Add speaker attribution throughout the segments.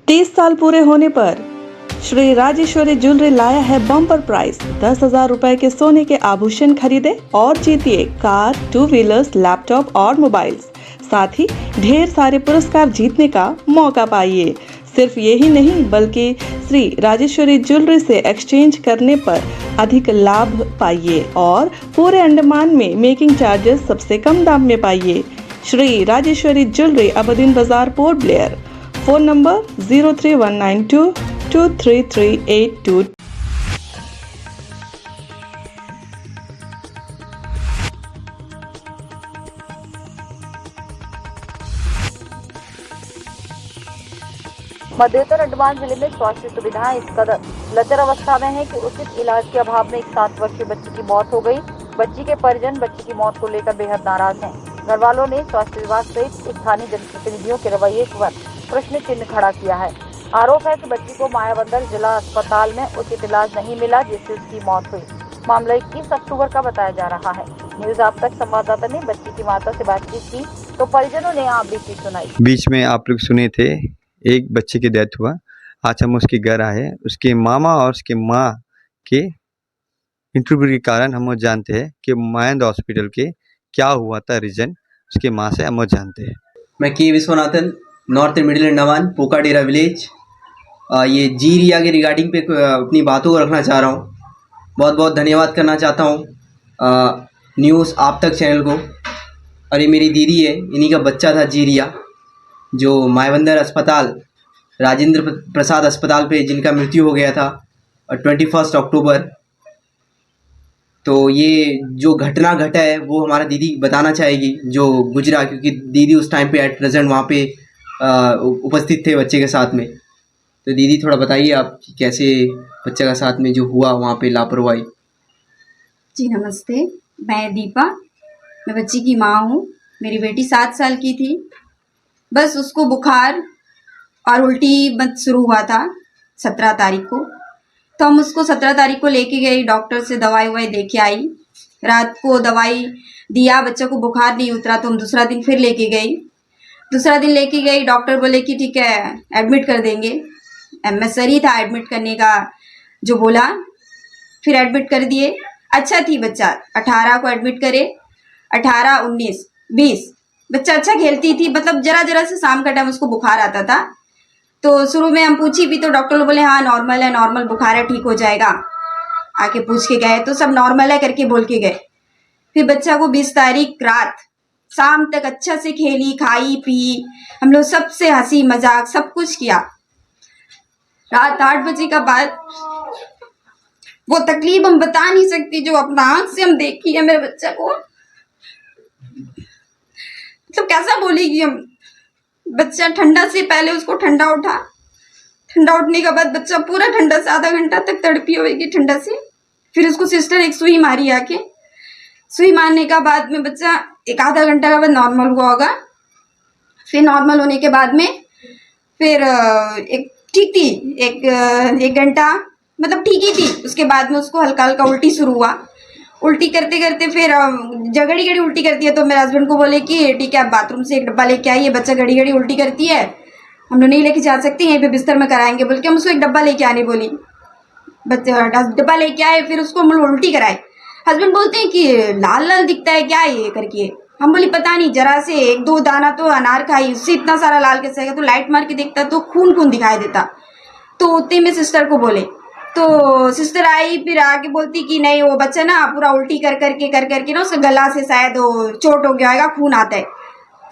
Speaker 1: 30 साल पूरे होने पर श्री राजेश्वरी ज्वेलरी लाया है बम्पर प्राइस 10,000 रुपए के सोने के आभूषण खरीदे और जीतिए कार, 2 व्हीलर्स, लैपटॉप और मोबाइल्स। साथ ही ढेर सारे पुरस्कार जीतने का मौका पाइए। सिर्फ यही नहीं बल्कि श्री राजेश्वरी ज्वेलरी से एक्सचेंज करने पर अधिक लाभ पाइए और पूरे अंडमान में मेकिंग चार्जेस सबसे कम दाम में पाइए। श्री राजेश्वरी ज्वेलरी अबदीन बाजार, पोर्ट ब्लेयर। Phone number 03192 23382।
Speaker 2: मध्य उत्तर अंडमान जिले में स्वास्थ्य सुविधाएं इस कदर लचर अवस्था में है कि उचित इलाज के अभाव में एक 7 वर्षीय बच्ची की मौत हो गई। बच्ची के परिजन बच्ची की मौत को लेकर बेहद नाराज हैं। घर वालों ने स्वास्थ्य विभाग सहित स्थानीय जनप्रतिनिधियों के रवैये पर प्रश्न चिन्ह खड़ा किया है। आरोप है कि बच्ची को मायाबंदर जिला अस्पताल में उचित इलाज नहीं मिला, जिससे उसकी मौत हुई। मामला 21 अक्टूबर का बताया जा रहा है। न्यूज आप तक संवाददाता ने बच्ची की माता से बातचीत की तो परिजनों ने आप बीती सुनाई।
Speaker 3: बीच में आप लोग सुने थे एक बच्चे की डेथ हुआ। आज हम उसके घर आए, उसके मामा और उसके माँ के इंटरव्यू के कारण हम वो जानते हैं कि मायंद हॉस्पिटल के क्या हुआ था, रीजन उसके माँ से हम वो जानते हैं।
Speaker 4: मैं K Viswanathan, North Middle Andaman, Pokadera village. ये जीरिया के रिगार्डिंग पे अपनी बातों को रखना चाह रहा हूँ। बहुत बहुत धन्यवाद करना चाहता हूँ न्यूज़ आप तक चैनल को। और ये मेरी दीदी है, इन्हीं का बच्चा था जीरिया, जो मायाबंदर अस्पताल, राजेंद्र प्रसाद अस्पताल पे जिनका मृत्यु हो गया था 21 अक्टूबर। तो ये जो घटना घटा है वो हमारा दीदी बताना चाहेगी जो गुजरा, क्योंकि दीदी उस टाइम पे एट प्रेजेंट वहाँ पे उपस्थित थे बच्चे के साथ में। तो दीदी थोड़ा बताइए आप कि कैसे बच्चे का साथ में जो हुआ वहाँ पे लापरवाही।
Speaker 5: जी नमस्ते, मैं दीपा, मैं बच्ची की माँ हूँ। मेरी बेटी 7 साल की थी। बस उसको बुखार और उल्टी मत शुरू हुआ था 17 तारीख को। तो हम उसको 17 तारीख को लेके गई, डॉक्टर से दवाई ववाई दे के आई। रात को दवाई दिया, बच्चे को बुखार नहीं उतरा तो हम दूसरा दिन फिर लेके गई। दूसरा दिन लेके गई, डॉक्टर बोले कि ठीक है एडमिट कर देंगे। एमएसआर था एडमिट करने का जो बोला, फिर एडमिट कर दिए। अच्छा थी बच्चा, 18 को एडमिट करे, 18, 19, 20 बच्चा अच्छा खेलती थी। मतलब जरा जरा से शाम का टाइम उसको बुखार आता था। तो शुरू में हम पूछी भी तो डॉक्टर लोग बोले हाँ नॉर्मल है, नॉर्मल बुखार है, ठीक हो जाएगा। आके पूछ के गए तो सब नॉर्मल है करके बोल के गए। फिर बच्चा को 20 तारीख रात शाम तक अच्छा से खेली, खाई पी, हम लोग सबसे हंसी मजाक सब कुछ किया। रात 8 बजे का बाद वो तकलीफ हम बता नहीं सकती जो अपना आंख से हम देखी है मेरे बच्चा को। तो कैसा बोलेगी हम। बच्चा ठंडा से पहले उसको ठंडा उठा, ठंडा उठने के बाद बच्चा पूरा ठंडा से आधा घंटा तक तड़पी होगी ठंडा से। फिर उसको सिस्टर एक सुई मारी आके, सुई मारने का बाद में बच्चा एक आधा घंटा के बाद नॉर्मल हुआ होगा। फिर नॉर्मल होने के बाद में फिर एक ठीक थी, एक घंटा मतलब ठीक ही थी। उसके बाद में उसको हल्का हल्का उल्टी शुरू हुआ। उल्टी करते करते फिर घड़ी घड़ी उल्टी करती है तो मेरे हस्बैंड को बोले कि ठीक है आप बाथरूम से एक डब्बा लेके आइए, बच्चा घड़ी घड़ी उल्टी करती है, हम लोग नहीं लेके जा सकते, यहीं पे बिस्तर में कराएंगे बोल के हम उसको एक डब्बा लेके आने बोली। बच्चा डब्बा लेके आए, फिर उसको हम लोग उल्टी कराए। हस्बैंड बोलते हैं कि लाल लाल दिखता है क्या ये करके। हम बोली पता नहीं, जरा से 1-2 दाना तो अनार खाई, उससे इतना सारा लाल कैसे आएगा। तो लाइट मार के देखता तो खून खून दिखाई देता। तो उतने में सिस्टर को बोले तो सिस्टर आई, फिर आके बोलती कि नहीं वो बच्चा ना पूरा उल्टी कर करके ना उसका गला से शायद वो चोट हो गया होगा, खून आता है।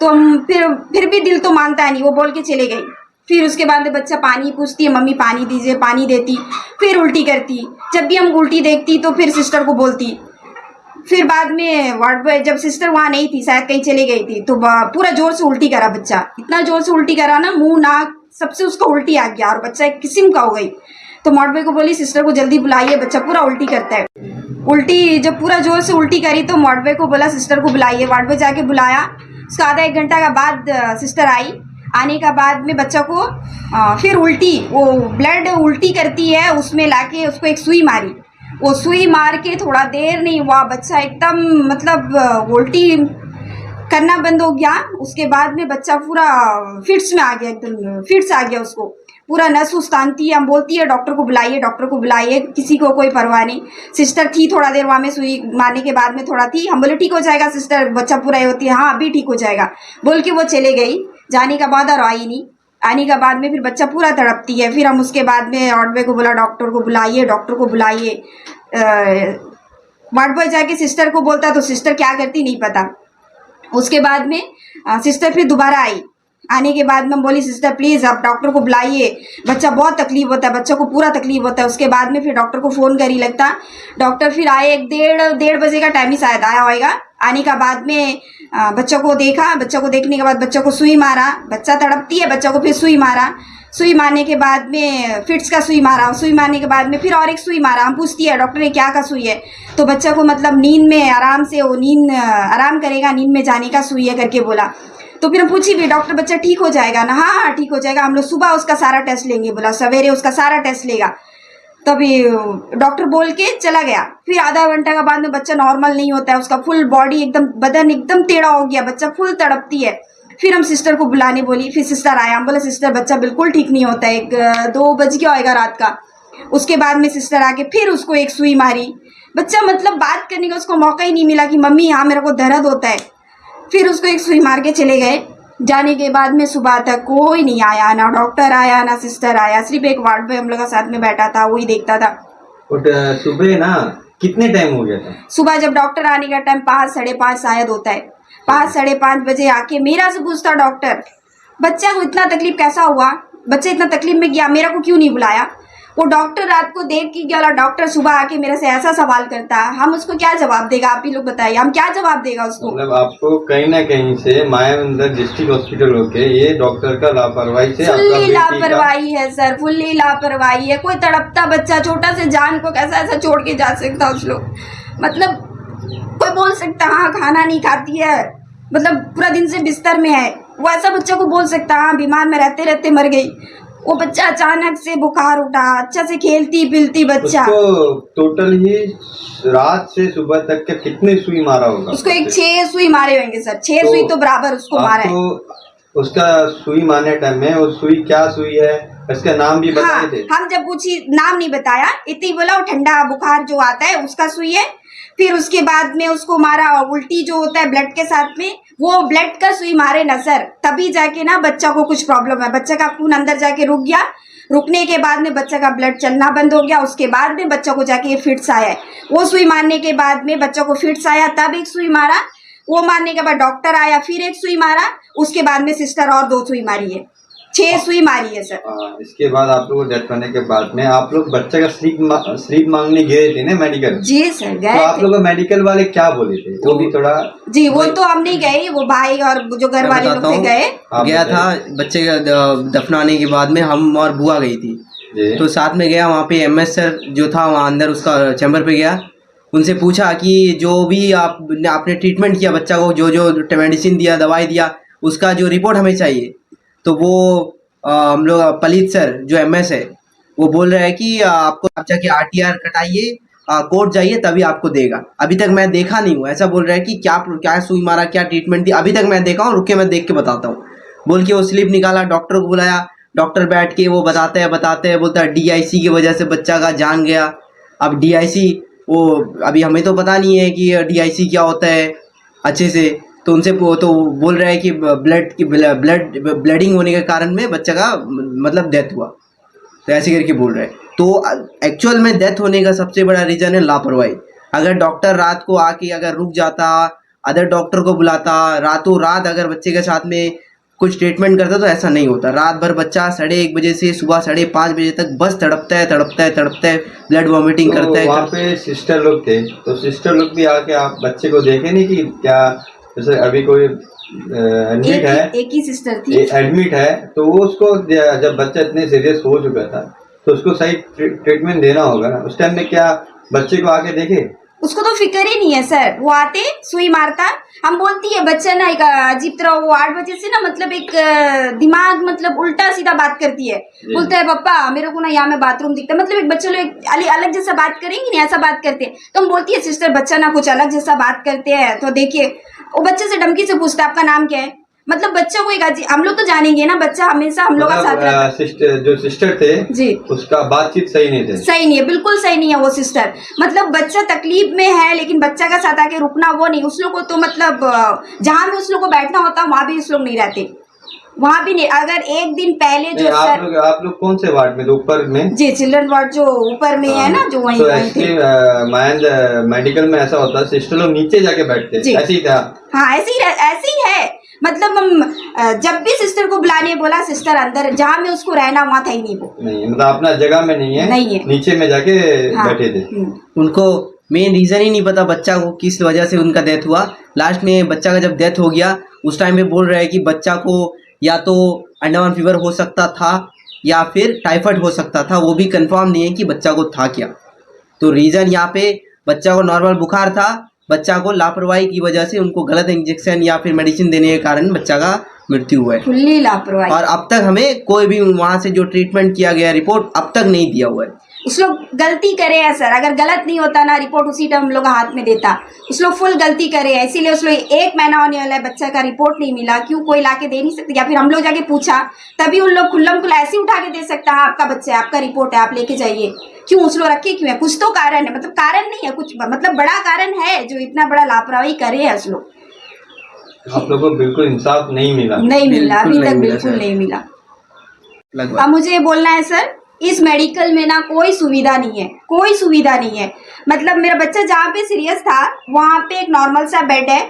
Speaker 5: तो हम फिर भी दिल तो मानता नहीं, वो बोल के चले गई। फिर उसके बाद बच्चा पानी पूछती है, मम्मी पानी दीजिए, पानी देती, फिर उल्टी करती। जब भी हम उल्टी देखती तो फिर सिस्टर को बोलती। फिर बाद में वार्ड बॉय, जब सिस्टर वहाँ नहीं थी, शायद कहीं चली गई थी, तो पूरा जोर से उल्टी करा बच्चा। इतना जोर से उल्टी करा ना, मुंह नाक सबसे उसका उल्टी आ गया और बच्चा एक किस्म का हो गई। तो मॉडबे को बोली सिस्टर को जल्दी बुलाइए, बच्चा पूरा उल्टी करता है। उल्टी जब पूरा जोर से उल्टी करी तो मॉडबे को बोला सिस्टर को बुलाइए। मॉडबे जाके बुलाया। उसका आधा 1 घंटा का बाद सिस्टर आई। आने का बाद में बच्चा को फिर उल्टी, वो ब्लड उल्टी करती है, उसमें लाके उसको एक सुई मारी। वो सुई मार के थोड़ा देर नहीं हुआ, बच्चा एकदम मतलब उल्टी करना बंद हो गया। उसके बाद में बच्चा पूरा फिट्स में आ गया, एकदम फिट्स आ गया उसको, पूरा नस उस तानती है। हम बोलती है डॉक्टर को बुलाइए, डॉक्टर को बुलाइए, किसी को कोई परवाह नहीं। सिस्टर थी थोड़ा देर वहाँ में, सुई मारने के बाद में थोड़ा थी। हम बोले ठीक हो जाएगा सिस्टर, बच्चा पूरा ये होती है, हाँ अभी ठीक हो जाएगा बोल के वो चले गई। जाने का बाद और आई नहीं। आने के बाद में फिर बच्चा पूरा तड़पती है। फिर हम उसके बाद में वार्ड बॉय को बोला डॉक्टर को बुलाइए, डॉक्टर को बुलाइए। वार्ड बॉय जाके सिस्टर को बोलता तो सिस्टर क्या करती नहीं पता। उसके बाद में सिस्टर फिर दोबारा आई। आने के बाद में हम बोली सिस्टर प्लीज़ आप डॉक्टर को बुलाइए, बच्चा बहुत तकलीफ होता है, बच्चों को पूरा तकलीफ होता है। उसके बाद में फिर डॉक्टर को फ़ोन करी लगता। डॉक्टर फिर आए, एक डेढ़ बजे का टाइम ही शायद आया होएगा। आने का बाद में बच्चों को देखा। बच्चों को देखने के बाद बच्चों को सुई मारा। बच्चा तड़पती है, बच्चों को फिर सुई मारा। सुई मारने के बाद में फिट्स का सुई मारा। सुई मारने के बाद में फिर और एक सुई मारा। हम पूछती है डॉक्टर ये क्या का सुई है, तो बच्चा को मतलब नींद में आराम से, वो नींद आराम करेगा, नींद में जाने का सुई है करके बोला। तो फिर हम पूछी भी डॉक्टर बच्चा ठीक हो जाएगा ना? हाँ हाँ ठीक हो जाएगा, हम लोग सुबह उसका सारा टेस्ट लेंगे बोला, सवेरे उसका सारा टेस्ट लेगा। तभी डॉक्टर बोल के चला गया। फिर आधा घंटा के बाद में बच्चा नॉर्मल नहीं होता है, उसका फुल बॉडी एकदम, बदन एकदम टेढ़ा हो गया, बच्चा फुल तड़पती है। फिर हम सिस्टर को बुलाने बोली। फिर सिस्टर आया। हम बोले सिस्टर बच्चा बिल्कुल ठीक नहीं होता है, 2 बज गया होएगा रात का। उसके बाद में सिस्टर आके फिर उसको एक सुई मारी। बच्चा मतलब बात करने का उसको मौका ही नहीं मिला कि मम्मी यहाँ मेरे को दर्द होता है। फिर उसको एक सुई मार के चले गए। जाने के बाद में सुबह तक कोई नहीं आया, ना डॉक्टर आया ना सिस्टर आया, सिर्फ एक वार्ड बॉय हम लोग का साथ में बैठा था, वही देखता था।
Speaker 3: और सुबह ना कितने टाइम हो गया था?
Speaker 5: सुबह जब डॉक्टर आने का टाइम 5 साढ़े 5 शायद होता है। 5 साढ़े 5 बजे आके मेरा से पूछता डॉक्टर बच्चा को इतना तकलीफ कैसा हुआ, बच्चा इतना तकलीफ में गया, मेरा को क्यों नहीं बुलाया। वो डॉक्टर रात को देख के गया, डॉक्टर सुबह आके मेरे से ऐसा सवाल करता है, हम उसको क्या जवाब देगा? आप ही लोग बताइए, हम क्या जवाब देगा उसको?
Speaker 3: मतलब आपको कहीं ना कहीं से मायाबंदर डिस्ट्रिक्ट हॉस्पिटल होके ये डॉक्टर का लापरवाही से
Speaker 5: फुल्ली लापरवाही है सर, फुल्ली लापरवाही है। कोई तड़पता बच्चा छोटा से जान को कैसा ऐसा छोड़ के जा सकता उस लोग? मतलब कोई बोल सकता हाँ खाना नहीं खाती है, मतलब पूरा दिन से बिस्तर में है, वो ऐसा बच्चा को बोल सकता हाँ बीमार में रहते रहते मर गई। वो बच्चा अचानक से बुखार उठा, अच्छा से खेलती पिलती बच्चा,
Speaker 3: उसको टोटल ही रात से सुबह तक के कितने सुई मारा होगा?
Speaker 5: उसको एक 6 सुई मारे होंगे सर, 6 सुई तो बराबर उसको मारा है।
Speaker 3: उसका सुई मारने टाइम में वो सुई क्या सुई है, इसका नाम भी बताए थे?
Speaker 5: हम जब पूछी नाम नहीं बताया, इतनी बोला वो ठंडा बुखार जो आता है उसका सुई है। फिर उसके बाद में उसको मारा उल्टी जो होता है ब्लड के साथ में, वो ब्लड का सुई मारे ना सर, तभी जाके ना बच्चा को कुछ प्रॉब्लम है। बच्चा का खून अंदर जाके रुक गया, रुकने के बाद में बच्चा का ब्लड चलना बंद हो गया। उसके बाद में बच्चा को जाके फिट्स आया है। वो सुई मारने के बाद में बच्चा को फिट्स आया, तब एक सुई मारा। वो मारने के बाद डॉक्टर आया, फिर एक सुई मारा। उसके बाद में सिस्टर और 2 सुई मारी है, 6 सुई मारी है सर।
Speaker 3: इसके बाद आप लोग डेथ होने के बाद में आप लोग बच्चे का स्लीप मांगने गए थे ना मेडिकल?
Speaker 5: जी सर गए।
Speaker 3: तो आप लोग मेडिकल वाले क्या बोले थे वो भी थोड़ा?
Speaker 5: जी वो तो हम नहीं गए, वो भाई और जो घर वाले लोग थे गए।
Speaker 4: गया था बच्चे का दफनाने के बाद में, हम और बुआ गई थी तो साथ में गया। वहाँ पे MS सर जो था वहाँ अंदर उसका चैम्बर पे गया, उनसे पूछा कि जो भी आपने ट्रीटमेंट किया बच्चा को, जो जो मेडिसिन दिया दवाई दिया, उसका जो रिपोर्ट हमें चाहिए। तो वो हम लोग पलित सर जो MS है वो बोल रहे हैं कि आपको आप जाके RTR कटाइए, कोर्ट जाइए तभी आपको देगा। अभी तक मैं देखा नहीं हूँ, ऐसा बोल रहा है कि क्या सुई मारा, क्या ट्रीटमेंट दी, अभी तक मैं देखा हूँ, रुके मैं देख के बताता हूँ बोल के वो स्लिप निकाला। डॉक्टर को बुलाया, डॉक्टर बैठ के वो बताते हैं बोलता है DIC की वजह से बच्चा का जान गया। अब DIC वो अभी हमें तो पता नहीं है कि DIC क्या होता है अच्छे से, तो उनसे तो बोल रहा है कि ब्लडिंग होने के कारण में बच्चा का मतलब डेथ हुआ, तो ऐसे करके बोल रहे हैं। तो एक्चुअल में डेथ होने का सबसे बड़ा रीज़न है लापरवाही। अगर डॉक्टर रात को आके अगर रुक जाता, अदर डॉक्टर को बुलाता, रातों रात अगर बच्चे के साथ में कुछ ट्रीटमेंट करता तो ऐसा नहीं होता। रात भर बच्चा 1:30 बजे से सुबह 5:30 बजे तक बस तड़पता है, ब्लड वॉमिटिंग करता है।
Speaker 3: वहाँ पे सिस्टर लोग थे, तो सिस्टर लोग भी आके आप बच्चे को देखे नहीं कि क्या, जैसे अभी कोई एडमिट है,
Speaker 5: एक ही सिस्टर थी
Speaker 3: एडमिट है, तो वो उसको जब बच्चा इतने सीरियस हो चुका था तो उसको सही ट्रीटमेंट देना होगा ना। उस टाइम में क्या बच्चे को आके देखे?
Speaker 5: उसको तो फिक्र ही नहीं है सर। वो आते सुई मारता, हम बोलती है बच्चा ना एक अजीब तरह, वो 8 बजे से ना मतलब एक दिमाग मतलब उल्टा सीधा बात करती है। बोलता है पापा मेरे को ना यहाँ में बाथरूम दिखता है, मतलब एक बच्चे लोग अलग जैसा बात करेंगे ना, ऐसा बात करते हैं। तो हम बोलती है सिस्टर बच्चा ना कुछ अलग जैसा बात करते हैं, तो देखिए वो बच्चे से धमकी से पूछता है आपका नाम क्या है। मतलब बच्चा को एक हम लोग तो जानेंगे ना, बच्चा हमेशा हम लोग का साथ रहता है।
Speaker 3: जो सिस्टर थे
Speaker 5: जी,
Speaker 3: उसका बातचीत सही नहीं थे,
Speaker 5: सही नहीं है, बिल्कुल सही नहीं है वो सिस्टर। मतलब बच्चा तकलीफ में है लेकिन बच्चा का साथ आके रुकना वो नहीं। उस लोग को तो मतलब जहां भी उस लोग को बैठना होता वहां भी उस लोग नहीं रहते, वहां भी नहीं। अगर एक दिन पहले जो
Speaker 3: आप लोग कौन से वार्ड में? ऊपर में?
Speaker 5: जी, चिल्ड्रन वार्ड जो ऊपर में है ना, जो वहीं
Speaker 3: तो
Speaker 5: वहीं थे।
Speaker 3: मायंद मेडिकल में ऐसा होता है, सिस्टर लोग नीचे जाके बैठते हैं, ऐसे ही था।
Speaker 5: हाँ ऐसे ही है। मतलब हम जब भी सिस्टर को बुलाने बोला, सिस्टर अंदर जहाँ में उसको रहना वहाँ था ही नहीं, वो
Speaker 3: नहीं मतलब अपना जगह में नहीं है, नीचे में जाके बैठे थे।
Speaker 4: उनको मेन रीजन ही नहीं पता बच्चा को किस वजह से उनका डेथ हुआ। लास्ट में बच्चा का जब डेथ हो गया उस टाइम पे बोल रहे हैं कि बच्चा को या तो अंडमान फीवर हो सकता था या फिर टाइफाइड हो सकता था, वो भी कंफर्म नहीं है कि बच्चा को था क्या। तो रीज़न यहाँ पे बच्चा को नॉर्मल बुखार था, बच्चा को लापरवाही की वजह से उनको गलत इंजेक्शन या फिर मेडिसिन देने के कारण बच्चा का मृत्यु हुआ है,
Speaker 5: फुल्ली लापरवाही।
Speaker 4: और अब तक हमें कोई भी वहाँ से जो ट्रीटमेंट किया गया रिपोर्ट अब तक नहीं दिया हुआ है।
Speaker 5: उस लोग गलती करे हैं सर, अगर गलत नहीं होता ना रिपोर्ट उसी टाइम हम लोग हाथ में देता। उस लोग फुल गलती करे हैं, इसीलिए उस लोग 1 महीना होने वाला है बच्चा का रिपोर्ट नहीं मिला। क्यों कोई लाके दे नहीं सकता? या फिर हम लोग जाके पूछा तभी उन लोग खुल्लम खुल्ला ऐसे उठा के दे सकता है, आपका बच्चा है, आपका रिपोर्ट है, आप लेके जाइए। क्यों उस लोग रखे क्यों है? कुछ तो कारण है, मतलब कारण नहीं है कुछ, मतलब बड़ा कारण है जो इतना बड़ा लापरवाही करे है उस लोग।
Speaker 3: आप लोगों को बिल्कुल इंसाफ नहीं मिला?
Speaker 5: नहीं मिला, अभी तक बिल्कुल नहीं मिला। अब मुझे ये बोलना है सर, इस मेडिकल में ना कोई सुविधा नहीं है, कोई सुविधा नहीं है। मतलब मेरा बच्चा जहाँ पे सीरियस था वहाँ पे एक नॉर्मल सा बेड है,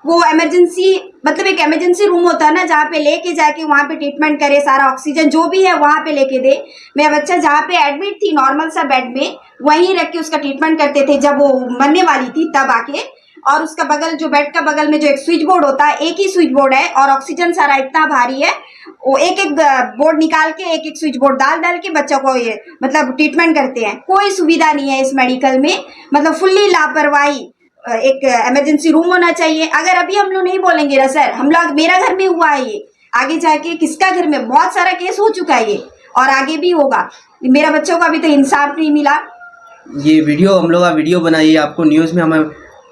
Speaker 5: वो इमरजेंसी मतलब एक इमरजेंसी रूम होता है ना, जहाँ पे लेके जाके वहाँ पे ट्रीटमेंट करे, सारा ऑक्सीजन जो भी है वहाँ पे लेके दे। मेरा बच्चा जहाँ पे एडमिट थी नॉर्मल सा बेड में, वहीं रख के उसका ट्रीटमेंट करते थे जब वो मरने वाली थी तब आके। और उसका बगल जो बेड का बगल में जो एक स्विच बोर्ड होता है, एक ही स्विच बोर्ड है, और ऑक्सीजन सारा इतना भारी है, वो एक बोर्ड निकाल के एक स्विच बोर्ड डाल के बच्चों को ये मतलब ट्रीटमेंट करते हैं। कोई सुविधा नहीं है इस मेडिकल में, मतलब फुल्ली लापरवाही। एक इमरजेंसी रूम होना चाहिए। अगर अभी हम लोग नहीं बोलेंगे ना सर, हम लोग मेरा घर में हुआ है ये, आगे जाके किसका घर में बहुत सारा केस हो चुका है ये, और आगे भी होगा। मेरा बच्चों को अभी तो इंसाफ नहीं मिला।
Speaker 4: ये वीडियो हम लोग का वीडियो बनाइए, आपको न्यूज़ में हमें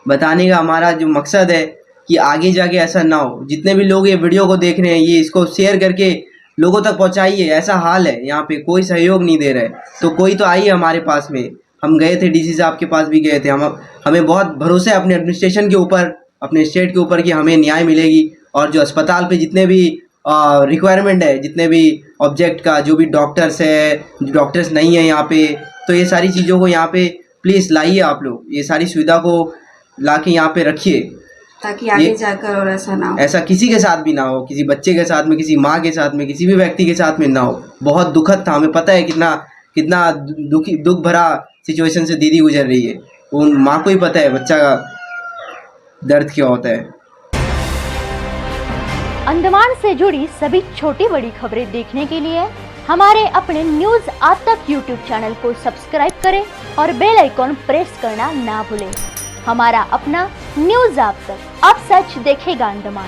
Speaker 4: बताने का हमारा जो मकसद है कि आगे जाके ऐसा ना हो। जितने भी लोग ये वीडियो को देख रहे हैं, ये इसको शेयर करके लोगों तक पहुंचाइए। ऐसा हाल है यहाँ पे, कोई सहयोग नहीं दे रहा है, तो कोई तो आइए हमारे पास में। हम गए थे डीसी साहब के पास भी गए थे, हमें बहुत भरोसा है अपने एडमिनिस्ट्रेशन के ऊपर, अपने स्टेट के ऊपर कि हमें न्याय मिलेगी। और जो अस्पताल पे जितने भी रिक्वायरमेंट है, जितने भी ऑब्जेक्ट का, जो भी डॉक्टर्स है, डॉक्टर्स नहीं है यहाँ पे, तो ये सारी चीज़ों को यहाँ पे प्लीज़ लाइए आप लोग, ये सारी सुविधा को ला के यहाँ पे रखिए,
Speaker 5: ताकि आगे जाकर और ऐसा ना हो,
Speaker 4: ऐसा किसी के साथ भी ना हो, किसी बच्चे के साथ में, किसी माँ के साथ में, किसी भी व्यक्ति के साथ में ना हो। बहुत दुखद था, हमें पता है कितना दुख भरा सिचुएशन से दीदी गुजर रही है। उन माँ को ही पता है बच्चा का दर्द क्या होता है।
Speaker 6: अंडमान से जुड़ी सभी छोटी बड़ी खबरें देखने के लिए हमारे अपने न्यूज आज तक यूट्यूब चैनल को सब्सक्राइब करें और बेल आइकॉन प्रेस करना ना भूलें। हमारा अपना न्यूज आज तक, अब सच देखेगा अंडमान।